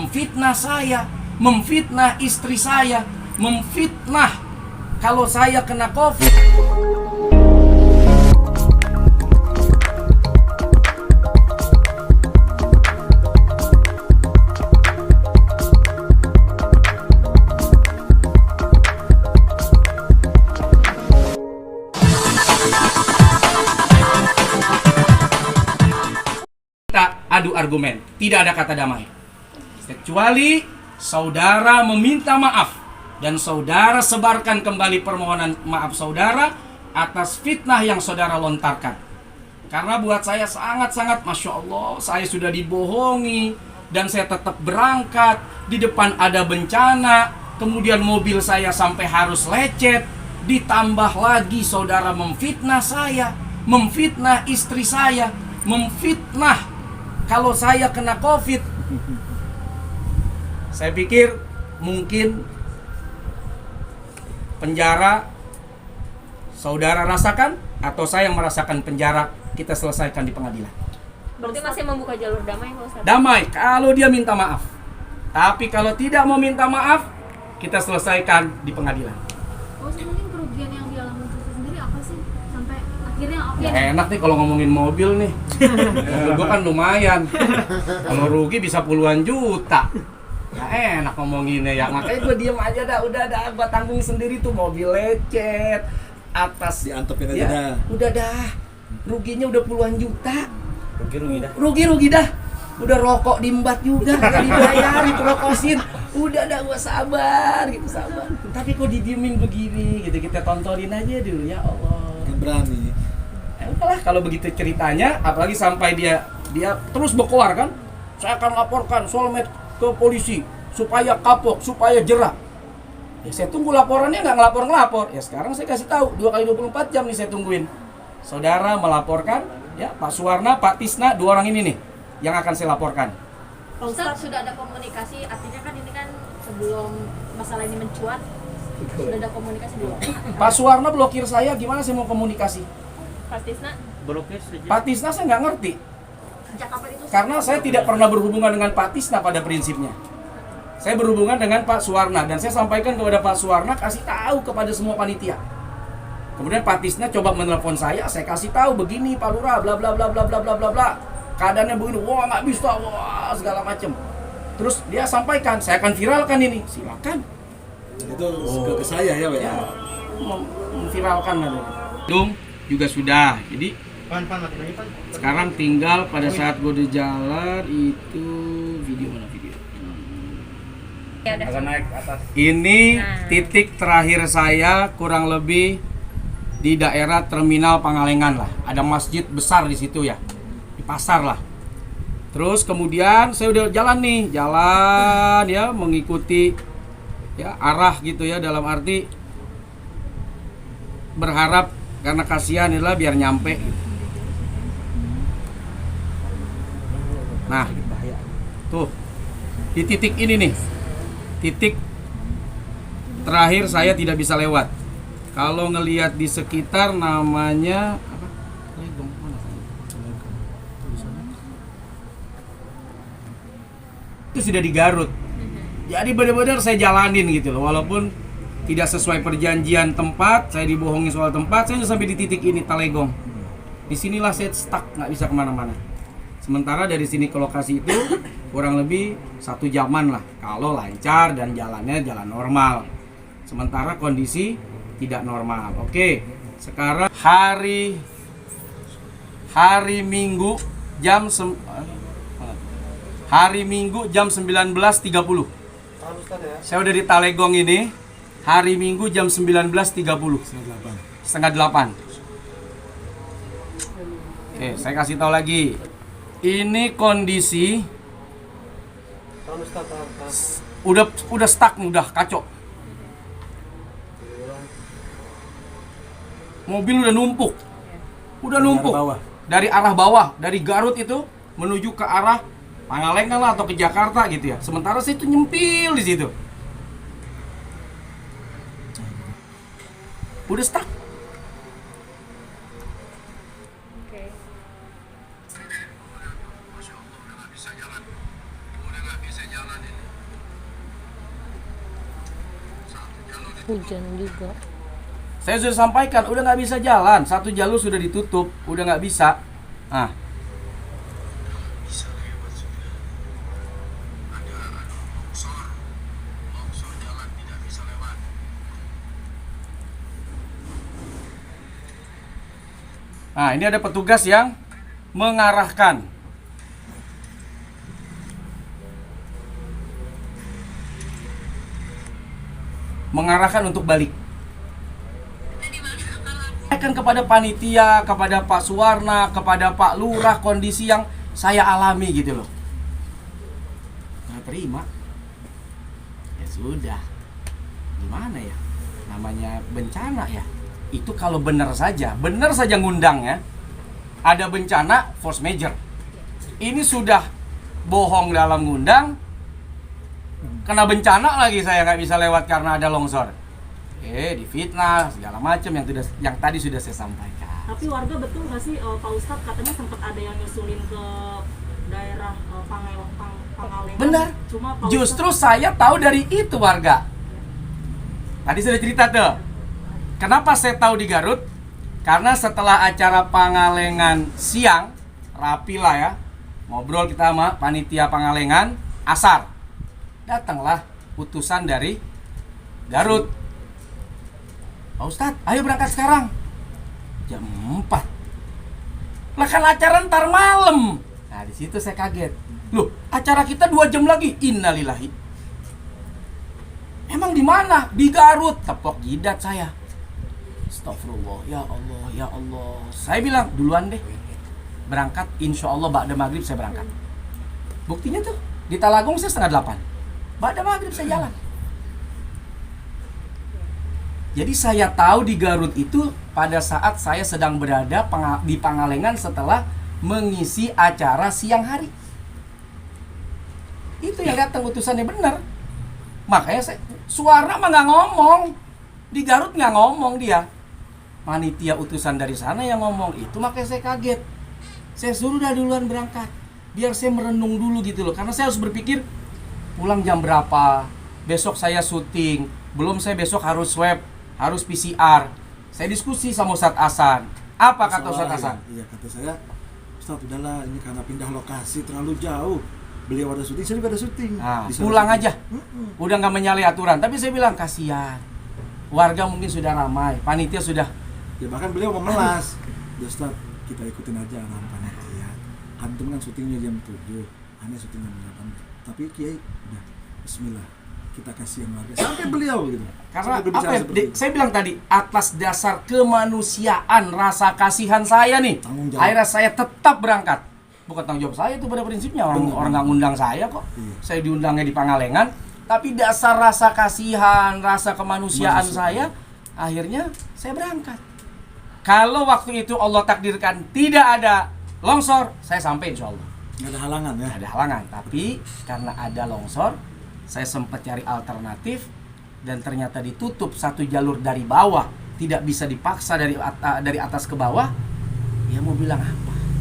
memfitnah saya, memfitnah istri saya, memfitnah kalau saya kena COVID. Adu argumen, tidak ada kata damai kecuali saudara meminta maaf dan saudara sebarkan kembali permohonan maaf saudara atas fitnah yang saudara lontarkan. Karena buat saya sangat-sangat Masya Allah, saya sudah dibohongi dan saya tetap berangkat, di depan ada bencana, kemudian mobil saya sampai harus lecet, ditambah lagi saudara memfitnah saya, memfitnah istri saya, memfitnah kalau saya kena COVID. Saya pikir mungkin penjara saudara rasakan atau saya yang merasakan penjara, kita selesaikan di pengadilan. Berarti masih membuka jalur damai Pak Ustaz? Damai kalau dia minta maaf. Tapi kalau tidak mau minta maaf, kita selesaikan di pengadilan. Oh, mungkin kerugian yang dialami Ustaz sendiri apa sih? Sampai akhirnya Ya enak nih kalau ngomongin mobil nih. Mobil gua kan lumayan. Kalau rugi bisa puluhan juta. Ya enak ngomonginnya ya. Makanya gua diem aja dah, udah dah gua tanggung sendiri tuh mobil lecet. Atas diantepin aja ya, dah. udah dah. Ruginya udah puluhan juta. Rugi dah. Rugi dah. Udah rokok diembat juga, gak dibayar, diterokosin. Udah dah gua sabar gitu, sabar. Tapi kok didiemin begini gitu, kita tontonin aja dulu ya Allah. Gak berani. Udahlah kalau begitu ceritanya, apalagi sampai dia terus berkoar kan, saya akan laporkan Solmed ke polisi supaya kapok, supaya jerak. Ya saya tunggu laporannya, nggak ngelapor. Ya sekarang saya kasih tahu 2 kali 24 jam nih saya tungguin. Saudara melaporkan, ya Pak Suwarna, Pak Tisna, 2 orang ini nih yang akan saya laporkan. Pak Ustaz, sudah ada komunikasi, artinya kan ini kan sebelum masalah ini mencuat, sudah ada komunikasi belum? Pak Suwarna blokir saya, gimana saya mau komunikasi? Pak Tisna? Blokir saja. Pak Tisna saya nggak ngerti. Sejak kapan itu? Karena saya tidak pernah berhubungan dengan Pak Tisna pada prinsipnya. Saya berhubungan dengan Pak Suwarna dan saya sampaikan kepada Pak Suwarna, kasih tahu kepada semua panitia. Kemudian Pak Tisna coba menelepon saya kasih tahu begini Pak Lurah, bla bla bla bla bla bla bla bla. Keadaannya begini, wah nggak bisa, wah segala macem. Terus dia sampaikan, saya akan viralkan ini, silakan. Itu ke saya ya, Pak. Ya, memviralkan nanti. Dung juga sudah, jadi sekarang tinggal pada saat gue di jalan itu video mana video? Ya udah. Agak naik atas. Ini titik terakhir saya kurang lebih di daerah terminal Pangalengan lah. Ada masjid besar di situ ya, di pasar lah. Terus kemudian saya udah jalan ya mengikuti ya arah gitu ya, dalam arti berharap karena kasihan inilah biar nyampe gitu. Nah, tuh di titik ini nih, titik terakhir saya tidak bisa lewat. Kalau ngelihat di sekitar namanya apa? Legong mana saya? Itu sudah di Garut. Jadi benar-benar saya jalanin gitu loh, walaupun tidak sesuai perjanjian tempat, saya dibohongi soal tempat, saya sampai di titik ini Talegong. Disinilah saya stuck, nggak bisa kemana-mana. Sementara dari sini ke lokasi itu kurang lebih 1 jaman lah, kalau lancar dan jalannya jalan normal. Sementara kondisi tidak normal. Oke, sekarang hari Minggu jam 19.30. Saya udah di Talegong ini. Hari Minggu jam 19.30. Setengah 8. Oke, saya kasih tahu lagi. Ini kondisi udah stuck, udah kacau. Mobil udah numpuk. Dari arah bawah, dari Garut itu menuju ke arah Pangalengan lah atau ke Jakarta gitu ya. Sementara saya itu nyempil di situ. Udah stuck. Hujan juga. Saya sudah sampaikan, udah nggak bisa jalan, satu jalur sudah ditutup, udah nggak bisa. Ah, nah, ini ada petugas yang mengarahkan. Mengarahkan untuk balik. Akan kepada panitia, kepada Pak Suwarna, kepada Pak Lurah, kondisi yang saya alami gitu loh. Nggak terima. Ya sudah. Gimana ya? Namanya bencana ya. Itu kalau benar saja ngundang ya. Ada bencana force major. Ini sudah bohong dalam ngundang, kena bencana lagi saya nggak bisa lewat karena ada longsor. Difitnah segala macam yang tadi sudah saya sampaikan. Tapi warga betul nggak sih Pak Ustadz katanya sempat ada yang nyusulin ke daerah Pangalengan. Benar. Cuma Pak Justru saya tahu dari itu warga. Tadi sudah cerita tuh. Kenapa saya tahu di Garut? Karena setelah acara Pangalengan siang, rapi lah ya, ngobrol kita sama panitia Pangalengan, asar. Datanglah utusan dari Garut. Pak Ustadz, ayo berangkat sekarang. Jam 4. Lah kan acara ntar malam. Nah di situ saya kaget. Loh, acara kita 2 jam lagi. Innalillahi. Emang di mana? Di Garut. Tepok jidat saya. Astagfirullah, ya Allah, ya Allah. Saya bilang, duluan deh. Berangkat, insya Allah ba'da maghrib saya berangkat. Buktinya tuh, di Talagung saya 7:30. Ba'da maghrib saya jalan. Jadi saya tahu di Garut itu pada saat saya sedang berada di Pangalengan setelah mengisi acara siang hari. Itu yang datang utusannya benar. Makanya Suwarna mah nggak ngomong. Di Garut nggak ngomong dia. Panitia utusan dari sana yang ngomong. Itu makanya saya kaget. Saya suruh dah duluan berangkat. Biar saya merenung dulu gitu loh. Karena saya harus berpikir pulang jam berapa. Besok saya syuting. Belum saya besok harus swab. Harus PCR. Saya diskusi sama Ustadz Hasan. Apa kata Ustadz Hasan? Iya, kata saya, Ustadz udahlah, ini karena pindah lokasi terlalu jauh. Beliau ada syuting, saya juga ada syuting. Nah, Di sana pulang syuting. aja. Udah nggak menyalahi aturan. Tapi saya bilang kasihan. Warga mungkin sudah ramai. Panitia sudah. Ya bahkan beliau memelas. Ya Ustadz, kita ikutin aja arahan panitia. Antum kan syutingnya jam 7, aneh syuting jam 8. Tapi Kiai udah Bismillah, kita kasihan warga. Sampai beliau gitu. Karena Sampai berbicara apa ya, seperti itu. saya bilang tadi, atas dasar kemanusiaan, rasa kasihan saya nih, Tanggung jawab. akhirnya saya tetap berangkat. Bukan tanggung jawab saya itu pada prinsipnya, orang Benar. nggak ngundang saya kok. Iya. Saya diundangnya di Pangalengan, tapi dasar rasa kasihan, rasa kemanusiaan Manusia. saya, akhirnya saya berangkat. Kalau waktu itu Allah takdirkan tidak ada longsor, saya sampai insya Allah. Nggak ada halangan ya. Ada halangan, tapi karena ada longsor, saya sempat cari alternatif dan ternyata ditutup satu jalur dari bawah, tidak bisa dipaksa dari atas ke bawah. Ya mau bilang apa?